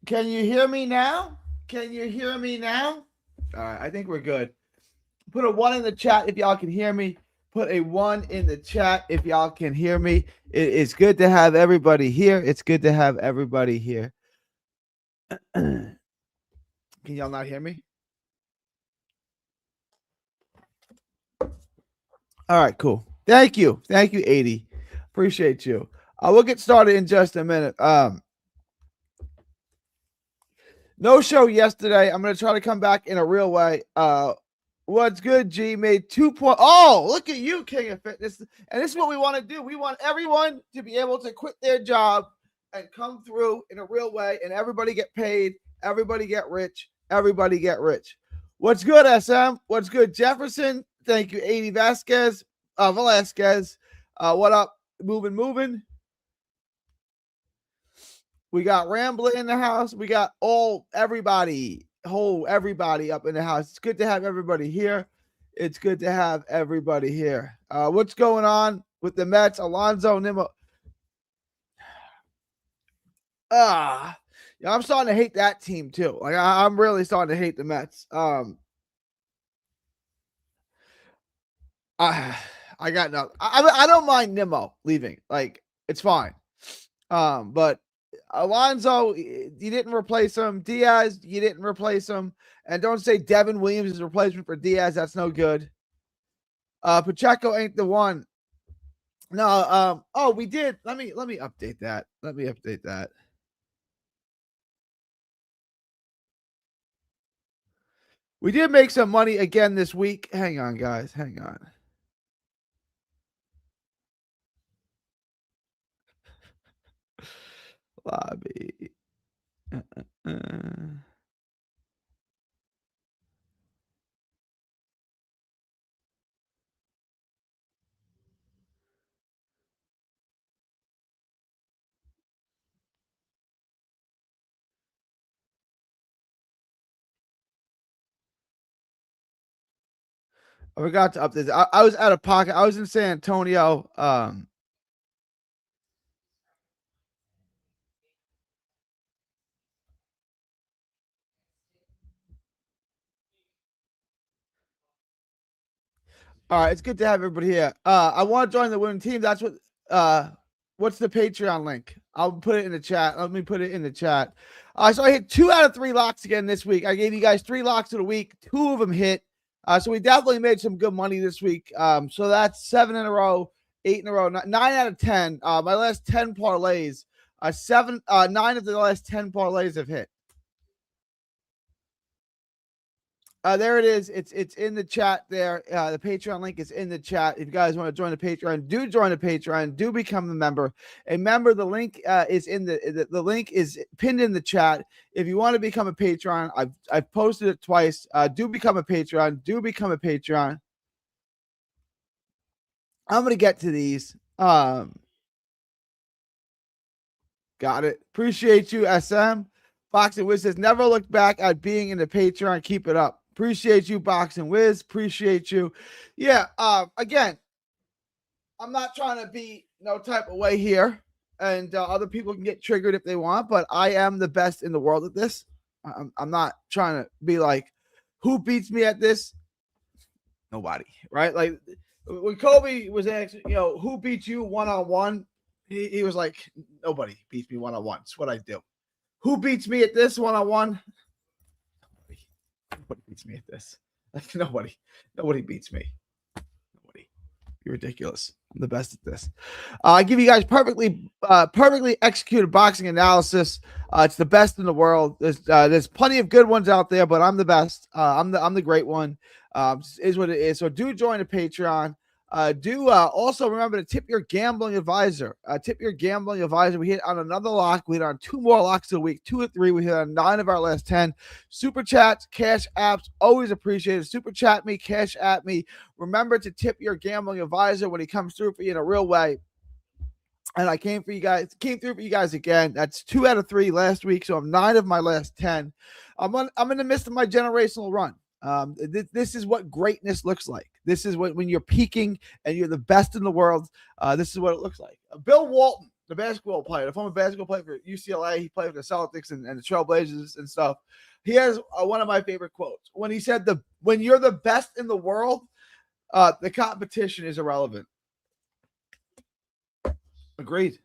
Can you hear me now? Can you hear me now? All right, I think we're good. Put a 1 in the chat if y'all can hear me. Put a 1 in the chat if y'all can hear me. It's good to have everybody here. It's good to have everybody here. Can y'all not hear me? All right, cool. Thank you. Thank you, 80. Appreciate you. We'll get started in just a minute. No show yesterday. I'm going to try to come back in a real way. What's good, G? Made 2 points. Oh, look at you, King of Fitness. And this is what we want to do. We want everyone to be able to quit their job and come through in a real way, and everybody get paid, everybody get rich, everybody get rich. What's good, SM? What's good, Jefferson? Thank you, 80 Velasquez. What up? Moving. We got Rambler in the house. We got everybody up in the house. It's good to have everybody here. It's good to have everybody here. What's going on with the Mets? Alonso, Nimmo. I'm starting to hate that team too. Like I'm really starting to hate the Mets. I got nothing. I don't mind Nimmo leaving. Like it's fine. But Alonso, you didn't replace him. Diaz, you didn't replace him. And don't say Devin Williams is a replacement for Diaz. That's no good. Pacheco ain't the one. No. We did. Let me update that. We did make some money again this week. Hang on, guys. Hang on. Lobby. I forgot to update. I was out of pocket. I was in San Antonio. All right, it's good to have everybody here. I want to join the winning team. That's what. What's the Patreon link? I'll put it in the chat. Let me put it in the chat. So I hit 2 out of 3 locks again this week. I gave you guys 3 locks of the week. 2 of them hit. So we definitely made some good money this week. So that's 7 in a row, 8 in a row, 9 out of 10. My last 10 parlays, 9 of the last 10 parlays have hit. There it is. It's in the chat there. The Patreon link is in the chat. If you guys want to join the Patreon, do join the Patreon. Do become a member. A member, the link is in the link is pinned in the chat. If you want to become a Patreon, I've posted it twice. Do become a Patreon. Do become a Patreon. I'm gonna get to these. Got it. Appreciate you, SM. Boxing Wiz says never look back at being in the Patreon. Keep it up. Appreciate you, Boxing Wiz. Appreciate you. Yeah. Again, I'm not trying to be no type of way here, and other people can get triggered if they want, but I am the best in the world at this. I'm not trying to be like, who beats me at this? Nobody, right? Like when Kobe was asked, who beats you one-on-one? He was like, nobody beats me one-on-one. It's what I do. Who beats me at this one-on-one? Nobody beats me at this. Like nobody beats me. Nobody. You're ridiculous. I'm the best at this. I give you guys perfectly executed boxing analysis. It's the best in the world. There's plenty of good ones out there, but I'm the best. I'm the great one. Is what it is. So do join the Patreon. Do also remember to tip your gambling advisor. Tip your gambling advisor. We hit on another lock. We hit on 2 more locks of the week, 2 or 3. We hit on 9 of our last 10. Super chats, cash apps, always appreciated. Super chat me, cash at me. Remember to tip your gambling advisor when he comes through for you in a real way. And I came through for you guys again. That's 2 out of 3 last week. So I'm 9 of my last 10. I'm in the midst of my generational run. This is what greatness looks like. This is when you're peaking and you're the best in the world. This is what it looks like. Bill Walton the basketball player, the former basketball player for UCLA. He played for the Celtics and the Trailblazers and stuff. He has one of my favorite quotes when he said, when you're the best in the world, the competition is irrelevant. Agreed.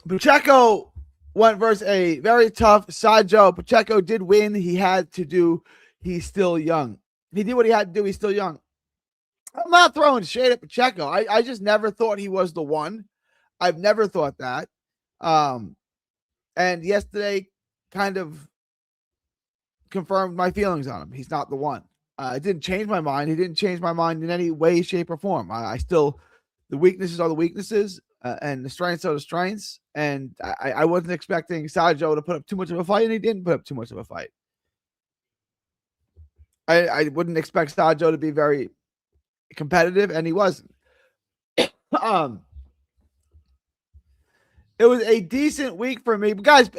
Pacheco went versus a very tough Sajo. Pacheco did win. He's still young. He did what he had to do. He's still young. I'm not throwing shade at Pacheco. I just never thought he was the one. I've never thought that. And yesterday kind of confirmed my feelings on him. He's not the one. It didn't change my mind. He didn't change my mind in any way, shape, or form. I still, the weaknesses are the weaknesses, and the strengths are the strengths. And I wasn't expecting Sajo to put up too much of a fight, and he didn't put up too much of a fight. I wouldn't expect Sajo to be very competitive, and he wasn't. It was a decent week for me. But guys,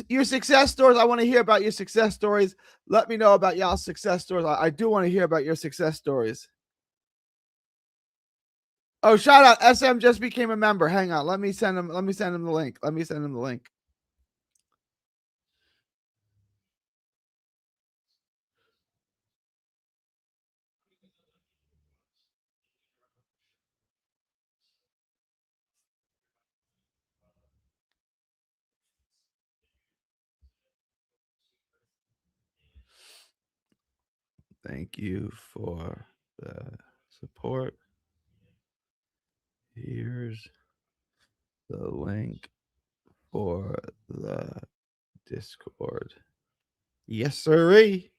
your success stories, I want to hear about your success stories. Let me know about y'all's success stories. I do want to hear about your success stories. Oh, shout out. SM just became a member. Hang on. Let me send him the link. Thank you for the support. Here's the link for the Discord. Yes, sirree.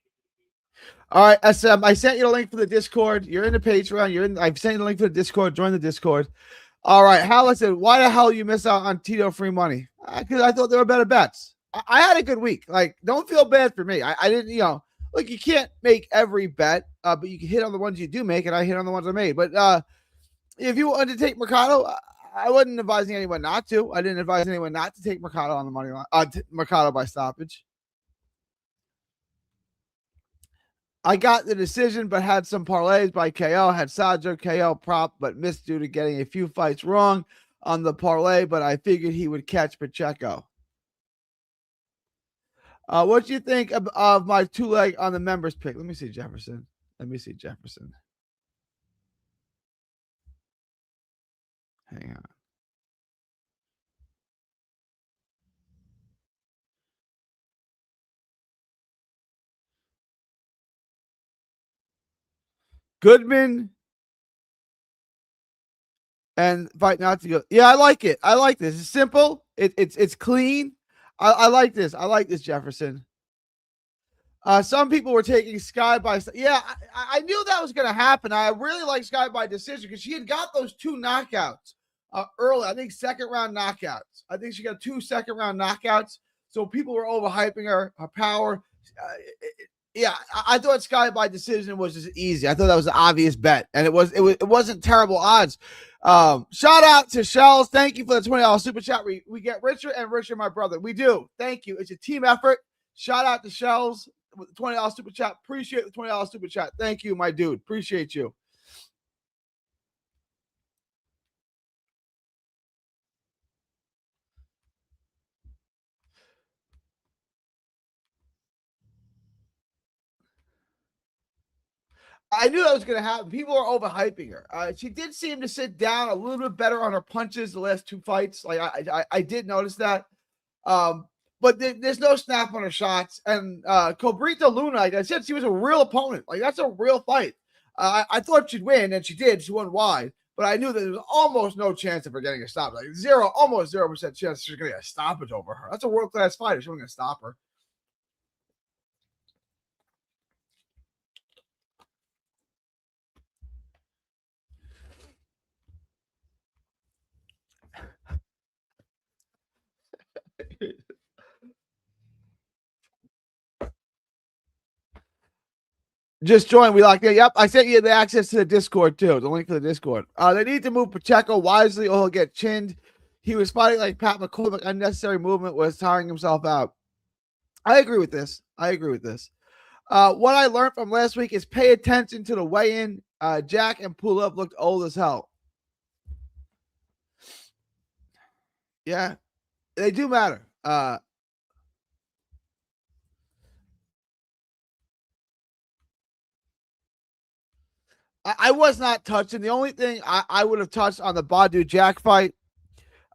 All right, SM. I sent you the link for the Discord. You're in the Patreon. I've sent you the link for the Discord. Join the Discord. All right, Hallison, why the hell you miss out on Tito free money? Because I thought there were better bets. I had a good week. Like, don't feel bad for me. I didn't, like, you can't make every bet, but you can hit on the ones you do make, and I hit on the ones I made. But if you wanted to take Mercado, I wasn't advising anyone not to. I didn't advise anyone not to take Mercado on the money line. Mercado by stoppage. I got the decision, but had some parlays by KO. Had Sajo KO prop, but missed due to getting a few fights wrong on the parlay. But I figured he would catch Pacheco. What do you think of my 2-leg on the members pick? Let me see Jefferson. Hang on. Goodman and fight not to go. Yeah, I like it. I like this. It's simple. It's clean. I like this. I like this, Jefferson. Some people were taking Sky by. Yeah, I knew that was going to happen. I really like Sky by decision because she had got those 2 knockouts early. I think second round knockouts. I think she got 2 second round knockouts. So people were overhyping her power. Yeah, I thought Sky by decision was just easy. I thought that was an obvious bet, and it wasn't terrible odds. Shout out to Shells. Thank you for the $20 super chat. We get richer and richer, my brother. We do. Thank you. It's a team effort. Shout out to Shells with the $20 super chat. Appreciate the $20 super chat. Thank you, my dude. Appreciate you. I knew that was going to happen. People are overhyping her. She did seem to sit down a little bit better on her punches the last 2 fights. Like I did notice that. But there's no snap on her shots. And Cobrita Luna, like I said, she was a real opponent. Like, that's a real fight. I thought she'd win, and she did. She won wide. But I knew that there was almost no chance of her getting a stop. Like almost 0% chance she's going to get a stoppage over her. That's a world-class fighter. She wasn't going to stop her. Just join. We locked in. Yep. I sent you the access to the Discord too. The link to the Discord. They need to move Pacheco wisely or he'll get chinned. He was fighting like Pat McCormick. Unnecessary movement was tiring himself out. I agree with this. What I learned from last week is pay attention to the weigh-in. Jack and Pull-Up looked old as hell. Yeah, they do matter. I was not touching. The only thing I would have touched on the Badu Jack fight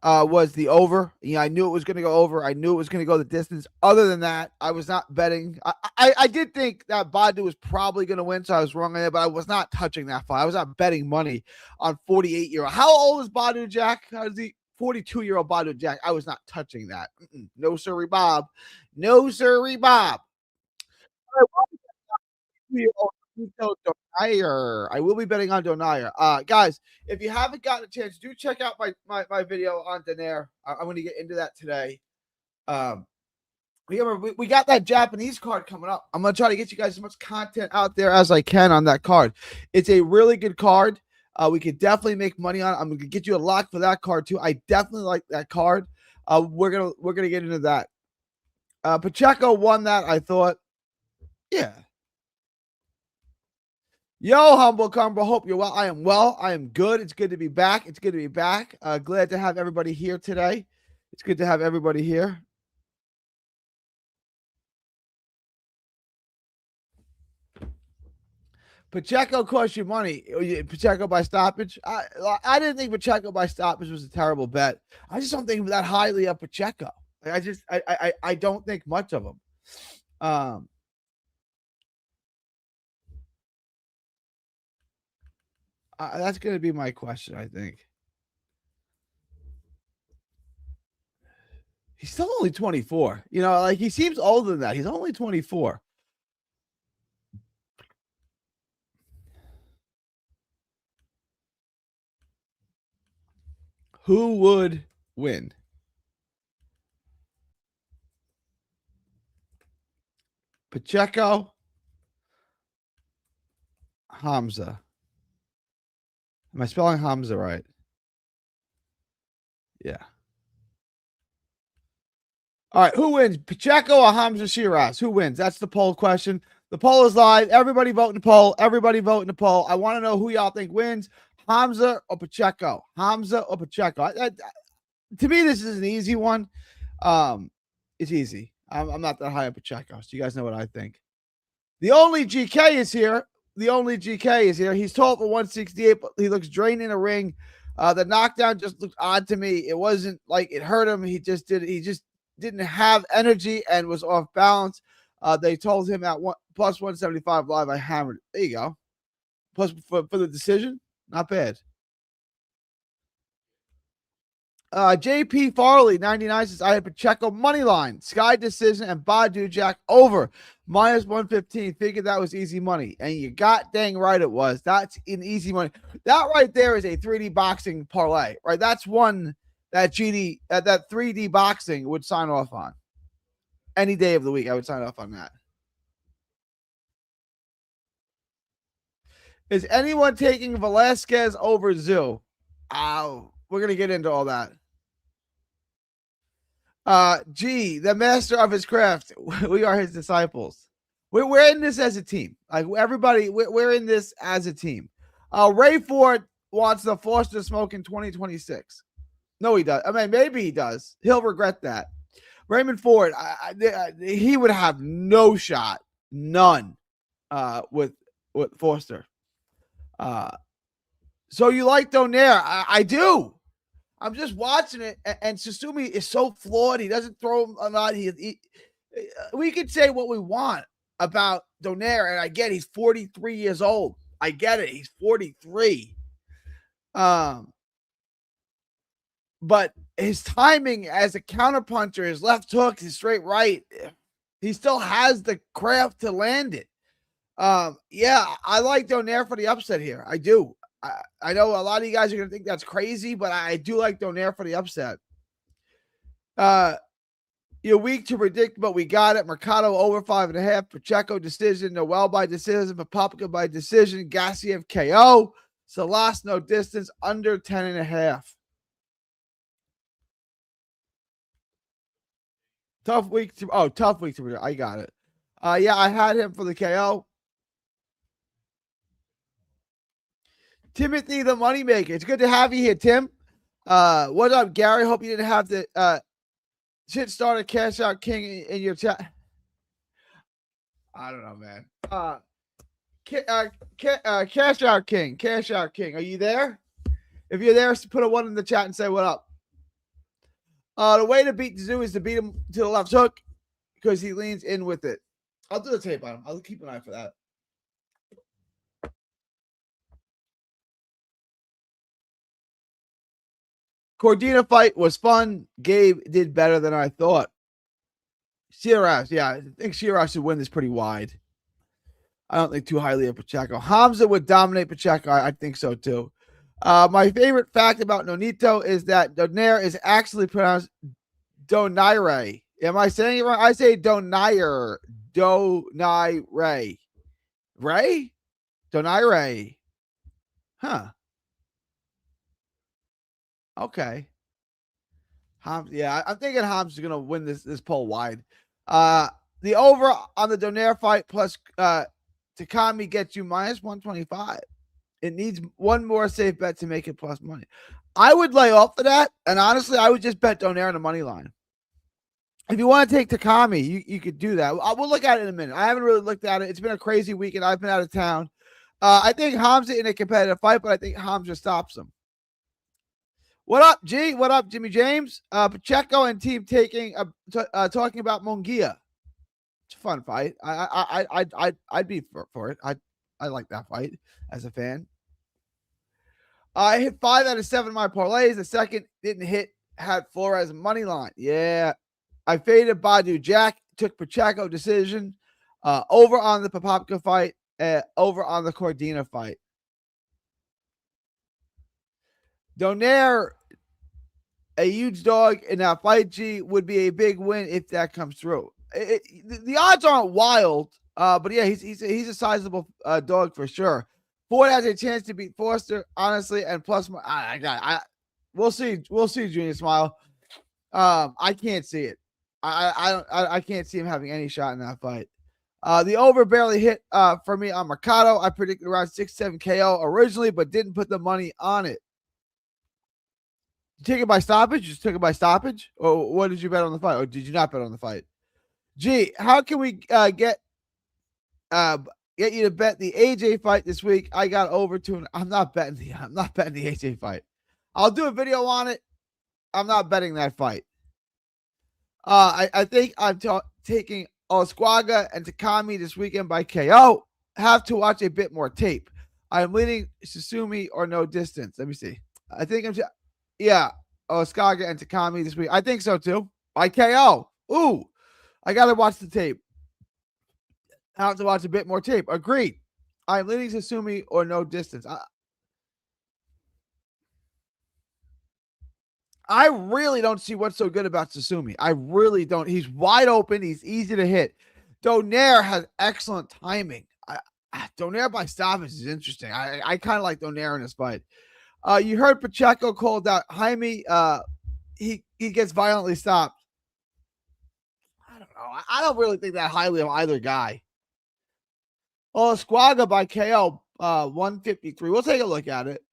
was the over. Yeah, I knew it was going to go over. I knew it was going to go the distance. Other than that, I was not betting. I did think that Badu was probably going to win, so I was wrong on it, but I was not touching that fight. I was not betting money on 48-year-old. How old is Badu Jack? How is he? 42-year-old Badu Jack. I was not touching that. No, sirree, Bob. No, sirree, Bob. I will be betting on Donaire. Guys, if you haven't gotten a chance, do check out my video on Donaire. I'm going to get into that today. We got that Japanese card coming up. I'm going to try to get you guys as much content out there as I can on that card. It's a really good card. We could definitely make money on it. I'm going to get you a lock for that card too. I definitely like that card. We're gonna get into that. Pacheco won that, I thought. Yeah. Yo, Humble Cumber. Hope you're well. I am well. I am good. It's good to be back. It's good to be back. Glad to have everybody here today. It's good to have everybody here. Pacheco cost you money. Pacheco by stoppage. I didn't think Pacheco by stoppage was a terrible bet. I just don't think that highly of Pacheco. I don't think much of him. That's going to be my question, I think. He's still only 24. You know, like he seems older than that. He's only 24. Who would win? Pacheco, Hamza. Am I spelling Hamza right? Yeah. All right. Who wins? Pacheco or Hamza Shiraz? Who wins? That's the poll question. The poll is live. Everybody vote in the poll. Everybody vote in the poll. I want to know who y'all think wins. Hamza or Pacheco? Hamza or Pacheco? To me, this is an easy one. It's easy. I'm not that high on Pacheco, so you guys know what I think. The only GK is here. He's tall for 168, but he looks drained in a ring. The knockdown just looked odd to me. It wasn't like it hurt him. He just didn't have energy and was off balance. They told him at plus 175 live. I hammered it. There you go. Plus for the decision, not bad. JP Farley, 99 says I had Pacheco money line, Sky decision, and Badu Jack over minus 115. Figured that was easy money. And you got dang right it was. That's an easy money. That right there is a 3D boxing parlay, right? That's one that that 3D boxing would sign off on. Any day of the week, I would sign off on that. Is anyone taking Velasquez over Zoo? We're going to get into all that. The master of his craft. We are his disciples. We're in this as a team. Like everybody, we're in this as a team. Ray Ford wants the Foster smoke in 2026. No, he does. I mean, maybe he does. He'll regret that. Raymond Ford, he would have no shot, none, with Foster. So you like Donaire? I do. I'm just watching it, and Susumi is so flawed. He doesn't throw a lot. We could say what we want about Donaire, and I get he's 43 years old. I get it. He's 43. But his timing as a counterpuncher, his left hook, his straight right, he still has the craft to land it. Yeah, I like Donaire for the upset here. I do. I know a lot of you guys are going to think that's crazy, but I do like Donaire for the upset. You're weak to predict, but we got it. Mercado over 5.5. Pacheco decision. Noel by decision. Papapka by decision. Gassiev KO. Salas no distance. Under 10.5. Tough week to predict. I got it. Yeah, I had him for the KO. Timothy the Moneymaker. It's good to have you here, Tim. What up, Gary? Hope you didn't have to shit start a cash out king in your chat. I don't know, man. Cash out king. Cash out king. Are you there? If you're there, put a 1 in the chat and say what up. The way to beat Zoo is to beat him to the left hook because he leans in with it. I'll do the tape on him. I'll keep an eye for that. Cordina fight was fun. Gabe did better than I thought. Shiraz, yeah, I think Shiraz should win this pretty wide. I don't think too highly of Pacheco. Hamza would dominate Pacheco. I think so too. My favorite fact about Nonito is that Donaire is actually pronounced Donaire. Am I saying it wrong? I say Donaire. Donaire. Ray? Donaire. Huh. Okay. Yeah, I'm thinking Hobbs is gonna win this poll wide. The over on the Donaire fight plus Takami gets you minus 125. It needs one more safe bet to make it plus money. I would lay off of that, and honestly, I would just bet Donaire on the money line. If you want to take Takami, you could do that. We'll look at it in a minute. I haven't really looked at it. It's been a crazy weekend. I've been out of town. I think Hamza in a competitive fight, but I think Hamza stops him. What up, G? What up, Jimmy James? Pacheco and team talking about Munguia. It's a fun fight. I'd be for it. I like that fight as a fan. I hit 5 out of 7 of my parlays. The second didn't hit. Had Flores money line. Yeah, I faded Badu Jack. Took Pacheco decision. Over on the Popopka fight. Over on the Cordina fight. Donaire, a huge dog in that fight, G, would be a big win if that comes through. The odds aren't wild, but yeah, he's a sizable dog for sure. Ford has a chance to beat Forster, honestly, and plus, we'll see. We'll see, Junior Smile. I can't see it. I can't see him having any shot in that fight. The over barely hit for me on Mercado. I predicted around 6-7 KO originally, but didn't put the money on it. You take it by stoppage? You just took it by stoppage? Or what did you bet on the fight? Or did you not bet on the fight? Gee, how can we get you to bet the AJ fight this week? I got over to I'm not betting the AJ fight. I'll do a video on it. I'm not betting that fight. I think I'm taking Osquaga and Takami this weekend by KO. Have to watch a bit more tape. I'm leading Susumi or no distance. Let me see. I think Osquaga and Takami this week. I think so too. By KO. Ooh, I got to watch the tape. I have to watch a bit more tape. Agreed. I'm leading Susumi or no distance. I really don't see what's so good about Susumi. I really don't. He's wide open. He's easy to hit. Donaire has excellent timing. Donaire by stoppage is interesting. I kind of like Donaire in this fight. You heard Pacheco called out Jaime. He gets violently stopped. I don't know. I don't really think that highly of either guy. Squaga by KO, 153. We'll take a look at it.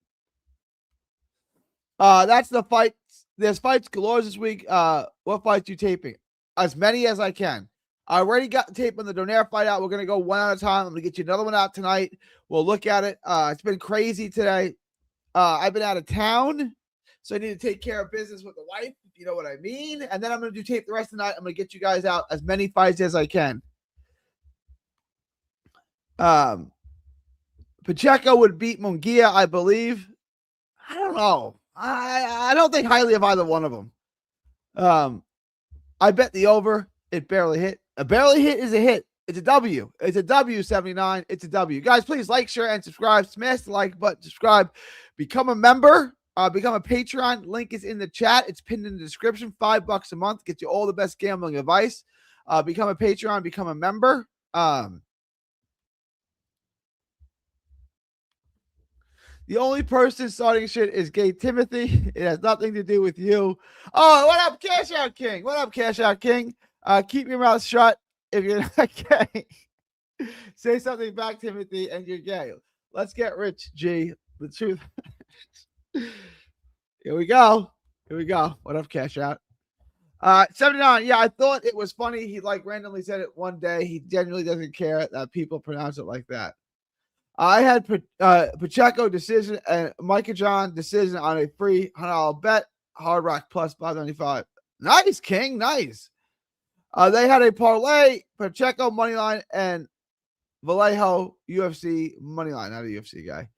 That's the fight. There's fights galore this week. What fights you taping? As many as I can. I already got the tape on the Donaire fight out. We're going to go one at a time. I'm going to get you another one out tonight. We'll look at it. It's been crazy today. I've been out of town, so I need to take care of business with the wife, if you know what I mean. And then I'm going to do tape the rest of the night. I'm going to get you guys out as many fights as I can. Pacheco would beat Munguia, I believe. I don't know. I don't think highly of either one of them. I bet the over. It barely hit. A barely hit is a hit. It's a W. It's a W, 79. It's a W. Guys, please like, share, and subscribe. Smash the like button. Subscribe. Become a member. Become a Patreon. Link is in the chat. It's pinned in the description. $5 a month. Gets you all the best gambling advice. Become a Patreon. Become a member. The only person starting shit is Gay Timothy. It has nothing to do with you. Oh, what up, Cash Out King? What up, Cash Out King? Keep your mouth shut. if you're not gay, say something back, Timothy, and you're gay. Let's get rich, G. The truth. Here we go. Here we go. What up, Cash Out? 79. Yeah, I thought it was funny. He like randomly said it one day. He genuinely doesn't care that people pronounce it like that. I had Pacheco decision and Micah John decision on a free $100 bet. Hard Rock plus 595. Nice, King. Nice. They had a parlay, Pacheco money line, and Vallejo UFC money line. Not a UFC guy.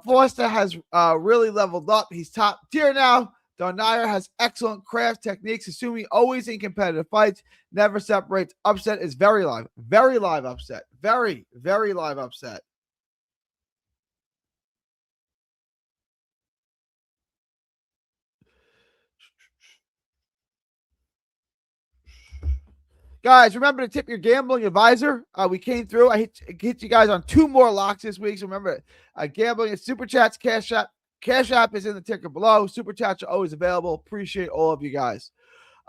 Forster has really leveled up. He's top tier now. Donaire has excellent craft techniques, assuming always in competitive fights. Never separates. Upset is very live. Very live upset. Very, very live upset. Guys, remember to tip your gambling advisor. We came through. I hit you guys on 2 more locks this week. So remember, gambling and Super Chats, Cash App. Cash App is in the ticker below. Super Chats are always available. Appreciate all of you guys.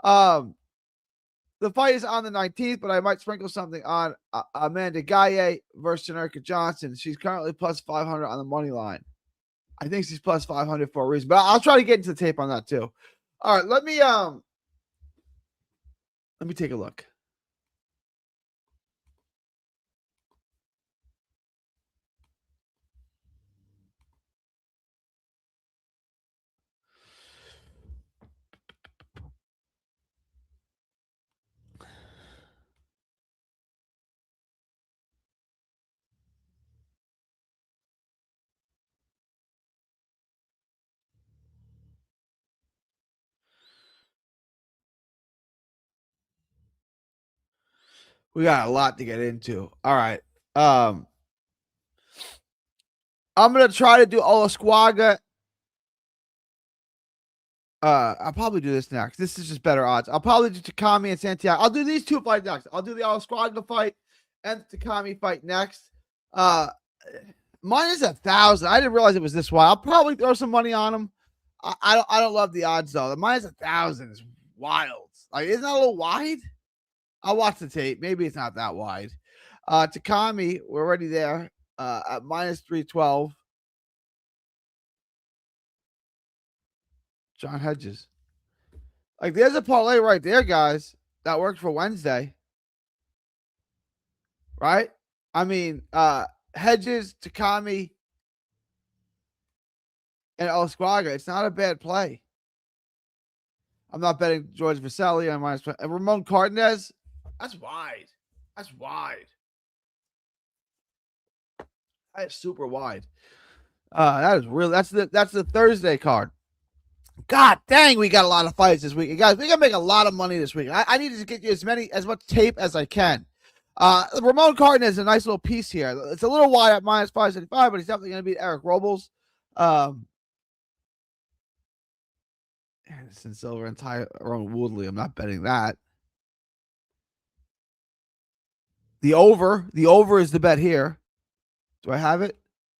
The fight is on the 19th, but I might sprinkle something on Amanda Gaye versus Janerka Johnson. She's currently plus 500 on the money line. I think she's plus 500 for a reason, but I'll try to get into the tape on that too. All right, let me take a look. We got a lot to get into. All right. I'm gonna try to do Olasquaga. I'll probably do this next. This is just better odds. I'll probably do Takami and Santiago. I'll do these 2 fights next. I'll do the Olasquaga fight and the Takami fight next. Minus 1,000. I didn't realize it was this wild. I'll probably throw some money on them. I don't love the odds though. The minus 1,000 is wild. Like, isn't that a little wide? I'll watch the tape. Maybe it's not that wide. Takami, we're already there. At minus 312. John Hedges. Like, there's a parlay right there, guys. That worked for Wednesday. Right? I mean, Hedges, Takami, and Olasquaga. It's not a bad play. I'm not betting George Vasselli on minus 20. And Ramon Cardenas. That's wide. That's wide. That is super wide. That is real. That's the Thursday card. God dang, we got a lot of fights this week. Guys, we gotta make a lot of money this week. I need to get you as much tape as I can. Ramon Cardenas is a nice little piece here. It's a little wide at minus 575, but he's definitely gonna beat Eric Robles. Anderson Silva and Tyrone Woodley. I'm not betting that. The over is the bet here. Do I have it?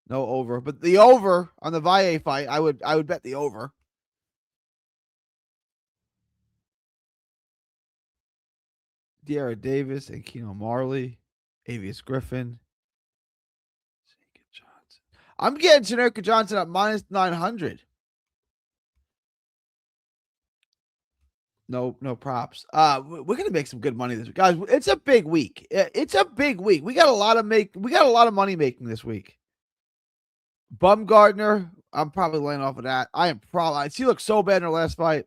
No over, but the over on the Valle fight, I would bet the over. De'Ara Davis and Keno Marley, Avius Griffin. Johnson. I'm getting Janerka Johnson at minus 900. No props. We're gonna make some good money this week, guys. It's a big week. It's a big week. We got a lot of money making this week. Bumgardner, I'm probably laying off of that. She looked so bad in her last fight.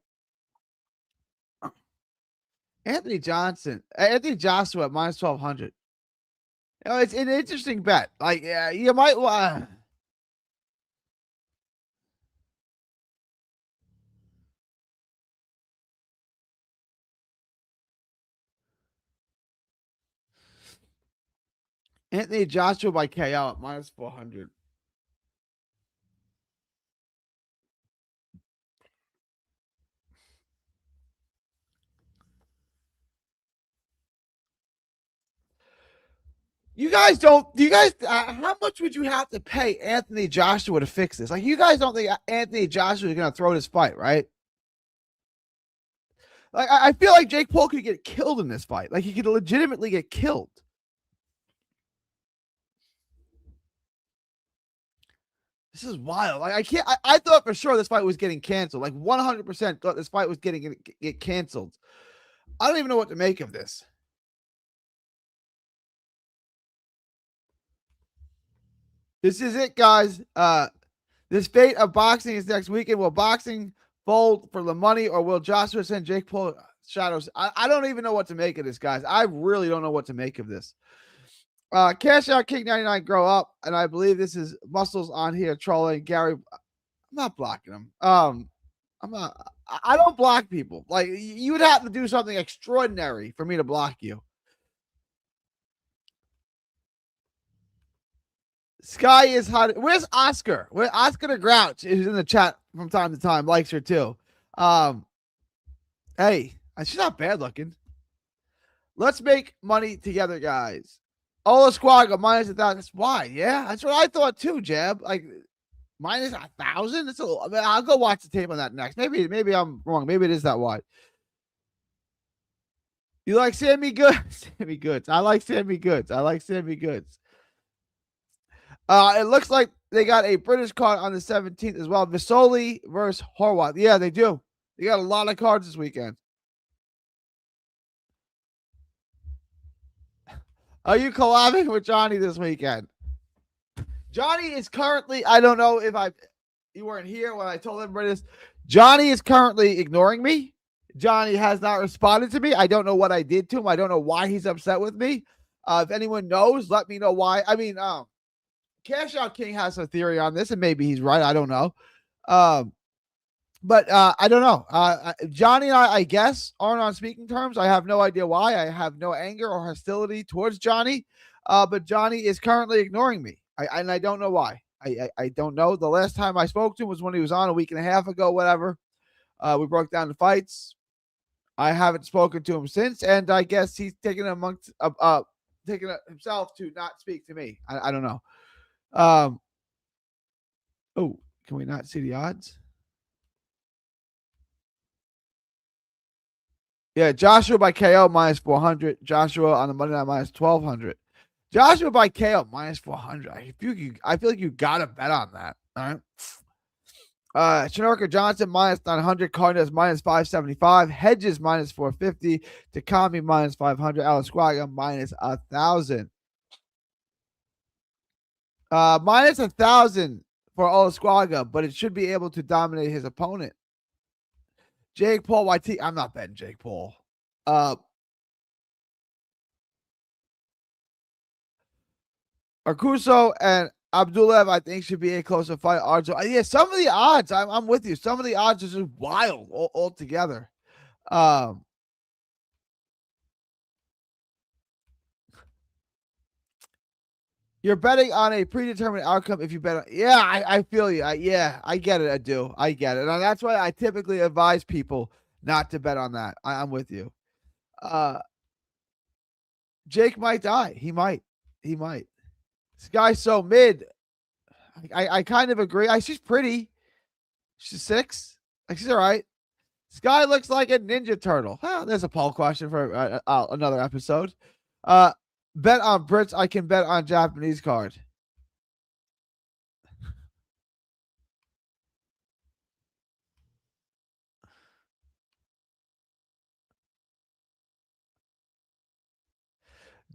Anthony Joshua at minus 1,200. You know, it's an interesting bet. Like, yeah, you might want. Anthony Joshua by KO at minus 400. How much would you have to pay Anthony Joshua to fix this? Like, you guys don't think Anthony Joshua is going to throw this fight, right? Like I feel like Jake Paul could get killed in this fight. Like he could legitimately get killed. This is wild. Like I can't. I thought for sure this fight was getting canceled. Like 100% thought this fight was get canceled. I don't even know what to make of this. This is it, guys. This fate of boxing is next weekend. Will boxing fold for the money, or will Joshua send Jake Paul shadows? I don't even know what to make of this, guys. I really don't know what to make of this. Cash Out King 99 grow up, and I believe this is Muscles on here trolling Gary. I'm not blocking him. I'm not. I don't block people. Like you would have to do something extraordinary for me to block you. Sky is hot. Where's Oscar? Where Oscar the Grouch is in the chat from time to time. Likes her too. Hey, she's not bad looking. Let's make money together, guys. Ola Squaga minus 1,000. That's why. Yeah, that's what I thought too. Jab like minus 1,000. It's a little. I mean, I'll go watch the tape on that next. Maybe I'm wrong. Maybe it is that wide. You like Sammy Goods? Sammy Goods. I like Sammy Goods. I like Sammy Goods. It looks like they got a British card on the 17th as well. Visoli versus Horwath. Yeah, they do. They got a lot of cards this weekend. Are you collabing with Johnny this weekend? Johnny is currently, I don't know if you weren't here when I told everybody this. Johnny is currently ignoring me. Johnny has not responded to me. I don't know what I did to him. I don't know why he's upset with me. If anyone knows, let me know why. I mean, Cash Out King has a theory on this, and maybe he's right. I don't know. But I don't know. Johnny and I guess, aren't on speaking terms. I have no idea why. I have no anger or hostility towards Johnny. But Johnny is currently ignoring me. And I don't know why. I don't know. The last time I spoke to him was when he was on a week and a half ago, whatever. We broke down the fights. I haven't spoken to him since, and I guess he's taking taking it himself to not speak to me. I don't know. Oh, can we not see the odds? Yeah, Joshua by KO minus 400. Joshua on the Monday night minus 1,200. Joshua by KO minus 400. I feel like you gotta bet on that. All right. Shinorka Johnson minus 900. Carnes minus 575. Hedges minus 450. Takami minus 500. Alasquaga minus 1,000. Minus 1,000 for Olasquaga, but it should be able to dominate his opponent. Jake Paul YT. I'm not betting Jake Paul. Arcuso and Abdullah, I think, should be a closer fight. Yeah, some of the odds, I'm with you. Some of the odds are just wild altogether. You're betting on a predetermined outcome if you bet on. Yeah, I feel you. I get it. I do. I get it. And that's why I typically advise people not to bet on that. I'm with you. Jake might die. He might. This guy's so mid. I kind of agree. She's pretty. She's 6. Like she's all right. This guy looks like a Ninja Turtle. Well, there's a poll question for another episode. Bet on Brits. I can bet on Japanese card.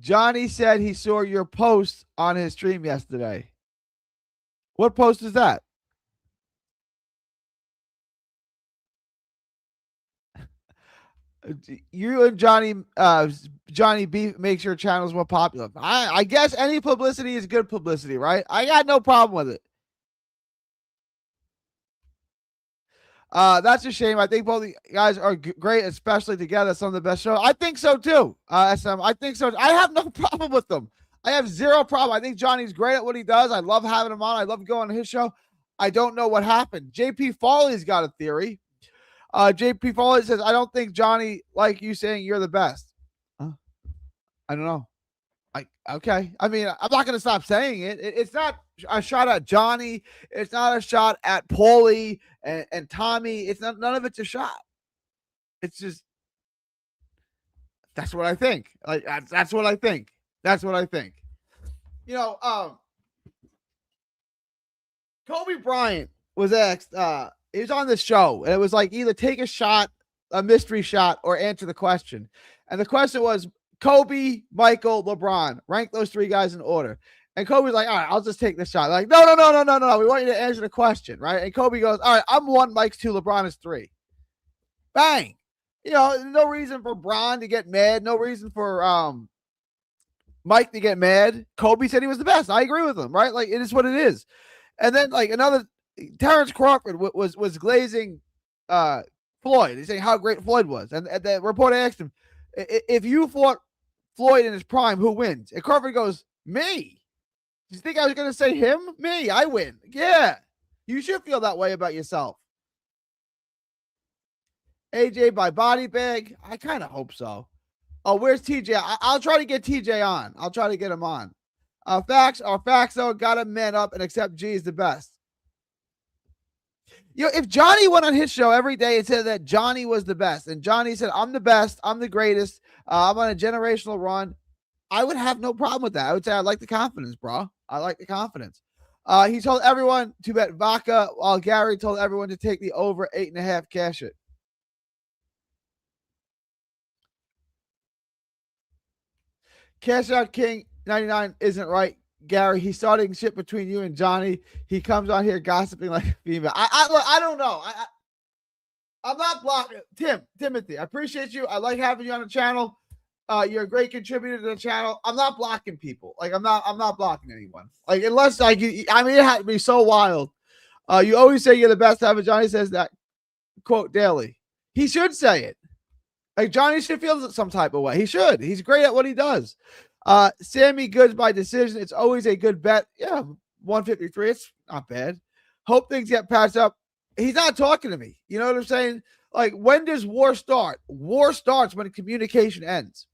Johnny said he saw your post on his stream yesterday. What post is that? You and Johnny B makes your channels more popular. I guess any publicity is good publicity, right? I got no problem with it. That's a shame. I think both the guys are great, especially together. Some of the best shows. I think so too. SM, I think so. I have no problem with them. I have zero problem. I think Johnny's great at what he does. I love having him on. I love going on his show. I don't know what happened. JP Foley's got a theory. JP Foley says, I don't think Johnny like you saying you're the best. I don't know. Okay. I mean, I'm not going to stop saying it. It's not a shot at Johnny. It's not a shot at Paulie and Tommy. It's not. None of it's a shot. It's just That's what I think. Like that's what I think. That's what I think. You know, Kobe Bryant was asked, he was on this show, and it was like either take a shot, a mystery shot, or answer the question. And the question was Kobe, Michael, LeBron. Rank those three guys in order. And Kobe's like, all right, I'll just take the shot. Like, no. We want you to answer the question, right? And Kobe goes, all right, I'm 1, Mike's 2, LeBron is 3. Bang. You know, no reason for Bron to get mad. No reason for Mike to get mad. Kobe said he was the best. I agree with him, right? Like, it is what it is. And then, like, another Terrence Crawford was glazing Floyd. He's saying how great Floyd was. And the reporter asked him, if you fought Floyd in his prime, who wins? And Crawford goes, me. You think I was going to say him? Me. I win. Yeah. You should feel that way about yourself. AJ by body bag? I kind of hope so. Oh, where's TJ? I'll try to get TJ on. I'll try to get him on. Facts are facts, though. Gotta man up and accept G is the best. You know, if Johnny went on his show every day and said that Johnny was the best, and Johnny said, I'm the best, I'm the greatest, I'm on a generational run, I would have no problem with that. I would say I like the confidence, bro. I like the confidence. He told everyone to bet vodka, while Gary told everyone to take the over 8.5, cash it. Cash out King 99 isn't right, Gary. He's starting shit between you and Johnny. He comes on here gossiping like a female. I don't know. I'm not blocking Timothy. I appreciate you. I like having you on the channel. You're a great contributor to the channel. I'm not blocking people. Like I'm not blocking anyone. Like unless like it had to be so wild. You always say you're the best ever. Johnny says that quote daily. He should say it. Like Johnny should feel some type of way. He should. He's great at what he does. Sammy Goods by decision. It's always a good bet. Yeah, 153. It's not bad. Hope things get patched up. He's not talking to me. You know what I'm saying? Like, when does war start? War starts when communication ends.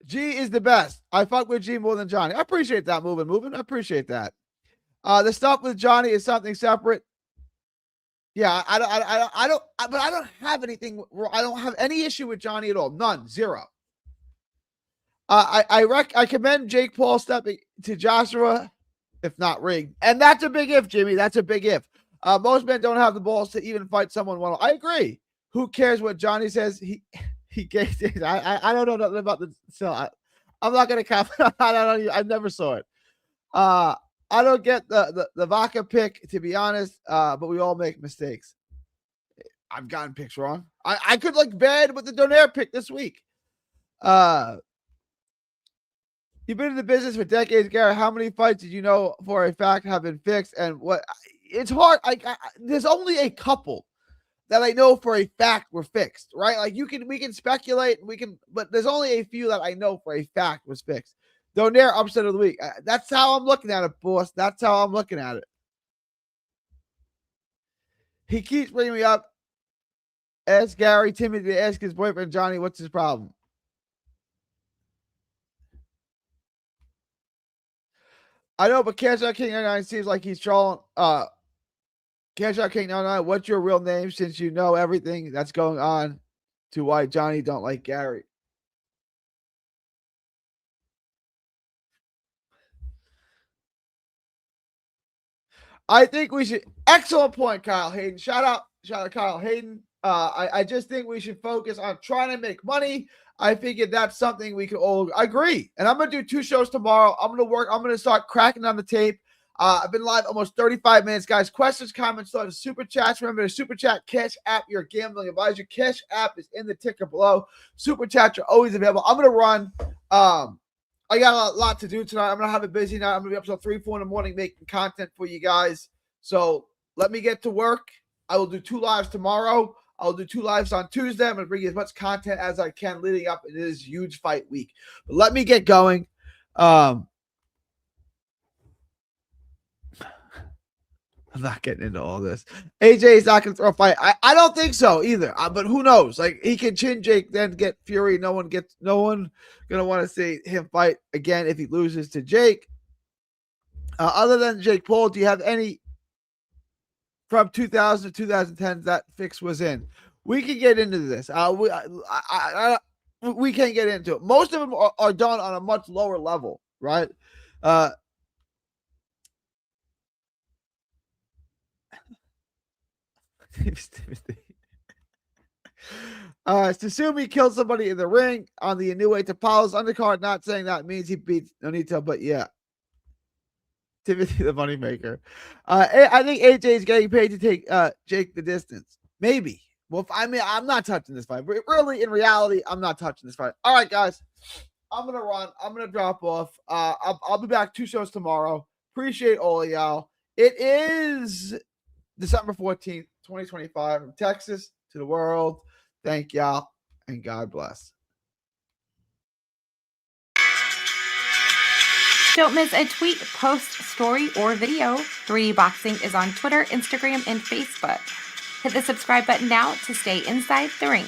G is the best. I fuck with G more than Johnny. I appreciate that, moving. I appreciate that. The stuff with Johnny is something separate. Yeah, I don't have anything. I don't have any issue with Johnny at all. None. Zero. I commend Jake Paul stepping to Joshua, if not rigged, and that's a big if, Jimmy. That's a big if. Most men don't have the balls to even fight someone one. I agree. Who cares what Johnny says? He gave it. I don't know nothing about the. So I'm not gonna comment. I don't know. I never saw it. I don't get the vodka pick, to be honest. But we all make mistakes. I've gotten picks wrong. I could look bad with the Donaire pick this week. You've been in the business for decades, Gary. How many fights did you know for a fact have been fixed? And what? It's hard. There's only a couple that I know for a fact were fixed, right? Like we can speculate, but there's only a few that I know for a fact was fixed. Donaire upset of the week. That's how I'm looking at it, boss. That's how I'm looking at it. He keeps bringing me up. Ask Gary Timothy to ask his boyfriend Johnny what's his problem. I know, but Cash Out King 99 seems like he's trolling. Cash Out King 99, what's your real name since you know everything that's going on to why Johnny don't like Gary? I think we should. Excellent point, Kyle Hayden. Shout out Kyle Hayden. I just think we should focus on trying to make money. I figured that's something we could all agree. And I'm going to do 2 shows tomorrow. I'm going to start cracking on the tape. I've been live almost 35 minutes, guys. Questions, comments, thoughts, super chats. Remember to super chat, Cash App, your gambling advisor. Cash App is in the ticker below. Super chats are always available. I'm going to run. I got a lot to do tonight. I'm going to have a busy night. I'm going to be up till 3, 4 in the morning making content for you guys. So let me get to work. I will do 2 lives tomorrow. I'll do 2 lives on Tuesday. I'm going to bring you as much content as I can leading up. It is huge fight week. But let me get going. I'm not getting into all this. AJ is not going to throw a fight. I don't think so either. But who knows? Like, he can chin Jake, then get Fury. No one going to want to see him fight again if he loses to Jake. Other than Jake Paul, do you have any from 2000 to 2010 that fix was in? We can get into this. We can't get into it. Most of them are done on a much lower level, right? Susumu killed somebody in the ring on the Inoue to Paulo's undercard. Not saying that means he beats Nonito, but yeah. Timothy the Moneymaker. I think AJ is getting paid to take Jake the distance. Maybe. Well, I'm not touching this fight. Really, in reality, I'm not touching this fight. All right, guys. I'm going to run. I'm going to drop off. I'll be back 2 shows tomorrow. Appreciate all of y'all. It is December 14th, 2025, from Texas to the world. Thank y'all, and God bless. Don't miss a tweet, post, story, or video. 3D Boxing is on Twitter, Instagram, and Facebook. Hit the subscribe button now to stay inside the ring.